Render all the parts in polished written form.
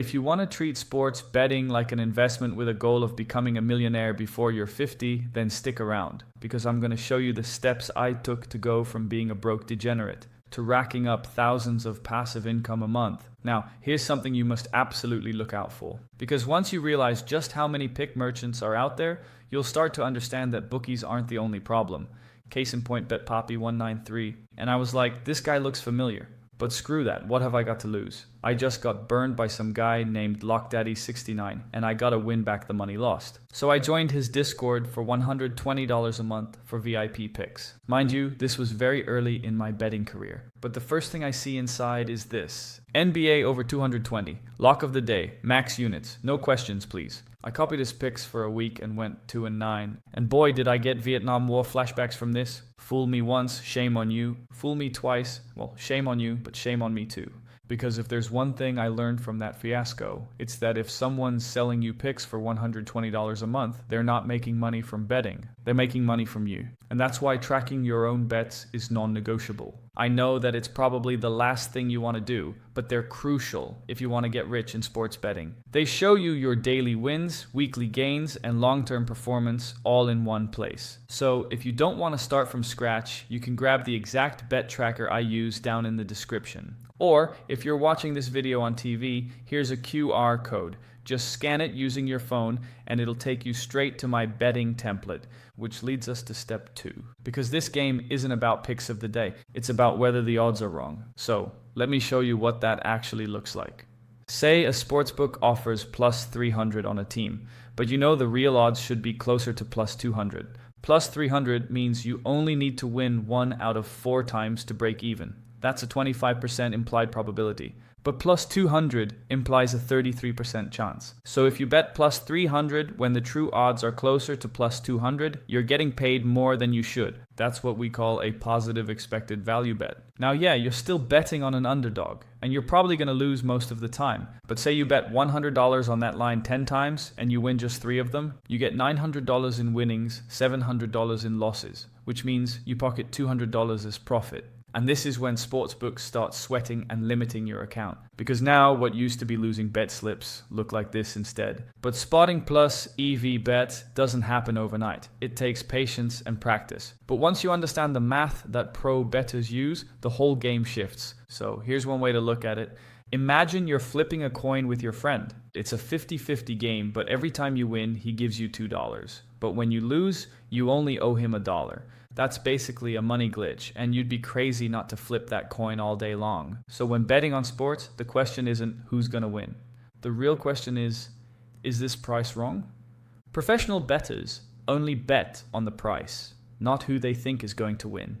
If you want to treat sports betting like an investment with a goal of becoming a millionaire before you're 50, then stick around, because I'm going to show you the steps I took to go from being a broke degenerate to racking up thousands of passive income a month. Now, here's something you must absolutely look out for, because once you realize just how many pick merchants are out there, you'll start to understand that bookies aren't the only problem. Case in point, BetPapi193, and I was like, this guy looks familiar. But screw that, what have I got to lose? I just got burned by some guy named LockDaddy69, and I gotta win back the money lost. So I joined his Discord for $120 a month for VIP picks. Mind you, this was very early in my betting career. But the first thing I see inside is this. NBA over 220, lock of the day, max units, no questions please. I copied his picks for a week and went 2-9. And boy, did I get Vietnam War flashbacks from this. Fool me once, shame on you. Fool me twice, well, shame on you, but shame on me too. Because if there's one thing I learned from that fiasco, it's that if someone's selling you picks for $120 a month, they're not making money from betting. They're making money from you. And that's why tracking your own bets is non-negotiable. I know that it's probably the last thing you want to do, but they're crucial if you want to get rich in sports betting. They show you your daily wins, weekly gains, and long-term performance all in one place. So if you don't want to start from scratch, you can grab the exact bet tracker I use down in the description. Or if you're watching this video on TV, here's a QR code. Just scan it using your phone and it'll take you straight to my betting template, which leads us to step 2. Because this game isn't about picks of the day, it's about whether the odds are wrong. So let me show you what that actually looks like. Say a sportsbook offers plus 300 on a team, but you know the real odds should be closer to plus 200. Plus 300 means you only need to win 1 out of 4 times to break even. That's a 25% implied probability. But plus 200 implies a 33% chance. So if you bet plus 300 when the true odds are closer to plus 200, you're getting paid more than you should. That's what we call a positive expected value bet. Now yeah, you're still betting on an underdog, and you're probably going to lose most of the time. But say you bet $100 on that line 10 times, and you win just 3 of them, you get $900 in winnings, $700 in losses, which means you pocket $200 as profit. And this is when sportsbooks start sweating and limiting your account. Because now what used to be losing bet slips look like this instead. But spotting plus EV bet doesn't happen overnight. It takes patience and practice. But once you understand the math that pro bettors use, the whole game shifts. So here's one way to look at it. Imagine you're flipping a coin with your friend. It's a 50-50 game, but every time you win, he gives you $2. But when you lose, you only owe him $1. That's basically a money glitch, and you'd be crazy not to flip that coin all day long. So when betting on sports, the question isn't who's gonna win. The real question is this price wrong? Professional bettors only bet on the price, not who they think is going to win.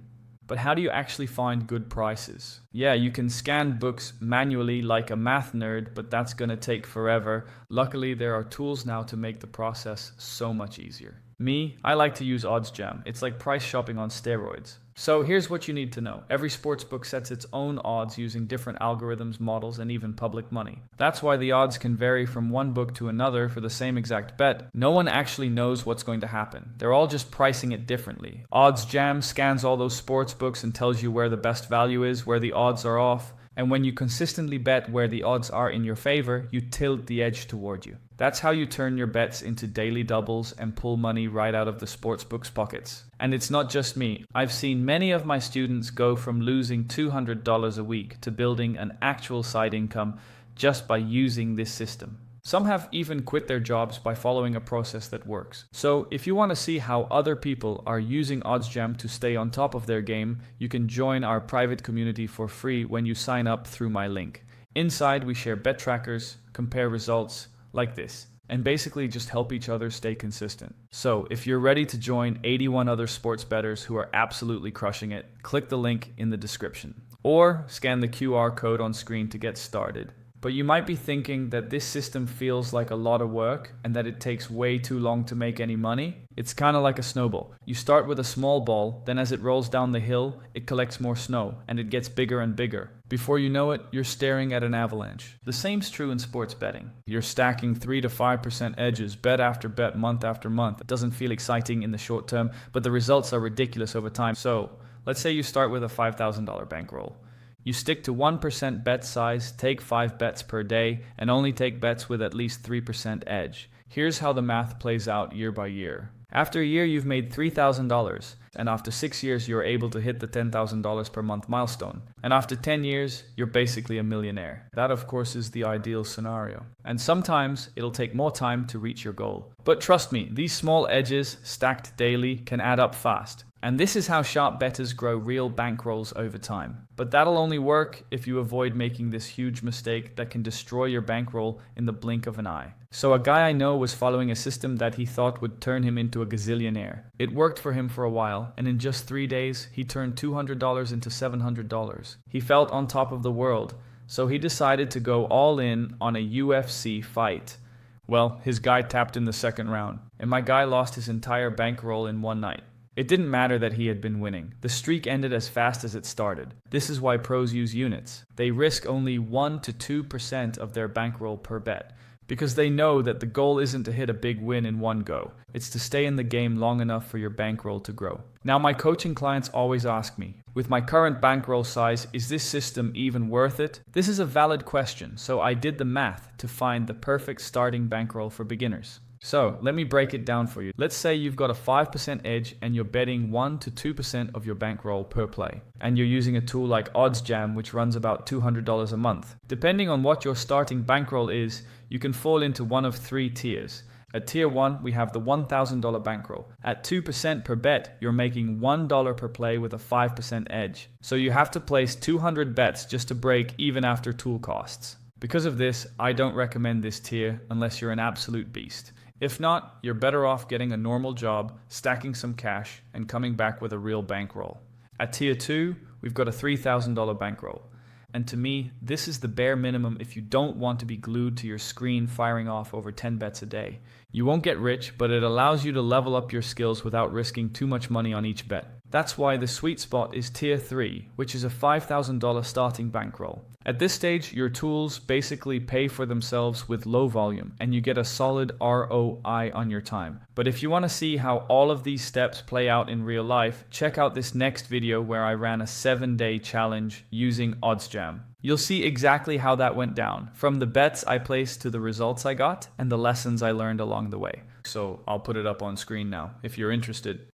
But how do you actually find good prices? Yeah, you can scan books manually like a math nerd, but that's gonna take forever. Luckily, there are tools now to make the process so much easier. Me, I like to use OddsJam. It's like price shopping on steroids. So here's what you need to know. Every sportsbook sets its own odds using different algorithms, models, and even public money. That's why the odds can vary from one book to another for the same exact bet. No one actually knows what's going to happen. They're all just pricing it differently. OddsJam scans all those sportsbooks and tells you where the best value is, where the odds are off. And when you consistently bet where the odds are in your favor, you tilt the edge toward you. That's how you turn your bets into daily doubles and pull money right out of the sportsbook's pockets. And it's not just me. I've seen many of my students go from losing $200 a week to building an actual side income just by using this system. Some have even quit their jobs by following a process that works. So if you want to see how other people are using OddsJam to stay on top of their game, you can join our private community for free when you sign up through my link. Inside, we share bet trackers, compare results like this, and basically just help each other stay consistent. So if you're ready to join 81 other sports bettors who are absolutely crushing it, click the link in the description. Or scan the QR code on screen to get started. But you might be thinking that this system feels like a lot of work and that it takes way too long to make any money. It's kind of like a snowball. You start with a small ball, then as it rolls down the hill, it collects more snow and it gets bigger and bigger. Before you know it, you're staring at an avalanche. The same's true in sports betting. You're stacking 3 to 5% edges, bet after bet, month after month. It doesn't feel exciting in the short term, but the results are ridiculous over time. So let's say you start with a $5,000 bankroll. You stick to 1% bet size, take 5 bets per day, and only take bets with at least 3% edge. Here's how the math plays out year by year. After a year, you've made $3,000, and after 6 years, you're able to hit the $10,000 per month milestone. And after 10 years, you're basically a millionaire. That, of course, is the ideal scenario. And sometimes it'll take more time to reach your goal. But trust me, these small edges, stacked daily, can add up fast. And this is how sharp bettors grow real bankrolls over time. But that'll only work if you avoid making this huge mistake that can destroy your bankroll in the blink of an eye. So a guy I know was following a system that he thought would turn him into a gazillionaire. It worked for him for a while, and in just 3 days, he turned $200 into $700. He felt on top of the world, so he decided to go all in on a UFC fight. Well, his guy tapped in the second round, and my guy lost his entire bankroll in one night. It didn't matter that he had been winning. The streak ended as fast as it started. This is why pros use units. They risk only 1 to 2% of their bankroll per bet, because they know that the goal isn't to hit a big win in one go. It's to stay in the game long enough for your bankroll to grow. Now, my coaching clients always ask me, with my current bankroll size, is this system even worth it? This is a valid question, so I did the math to find the perfect starting bankroll for beginners. So, let me break it down for you. Let's say you've got a 5% edge and you're betting 1 to 2% of your bankroll per play. And you're using a tool like OddsJam, which runs about $200 a month. Depending on what your starting bankroll is, you can fall into one of 3 tiers. At tier 1, we have the $1,000 bankroll. At 2% per bet, you're making $1 per play with a 5% edge. So you have to place 200 bets just to break even after tool costs. Because of this, I don't recommend this tier unless you're an absolute beast. If not, you're better off getting a normal job, stacking some cash, and coming back with a real bankroll. At tier 2, we've got a $3,000 bankroll. And to me, this is the bare minimum if you don't want to be glued to your screen firing off over 10 bets a day. You won't get rich, but it allows you to level up your skills without risking too much money on each bet. That's why the sweet spot is tier 3, which is a $5,000 starting bankroll. At this stage, your tools basically pay for themselves with low volume, and you get a solid ROI on your time. But if you want to see how all of these steps play out in real life, check out this next video where I ran a 7-day challenge using OddsJam. You'll see exactly how that went down, from the bets I placed to the results I got, and the lessons I learned along the way. So I'll put it up on screen now, if you're interested.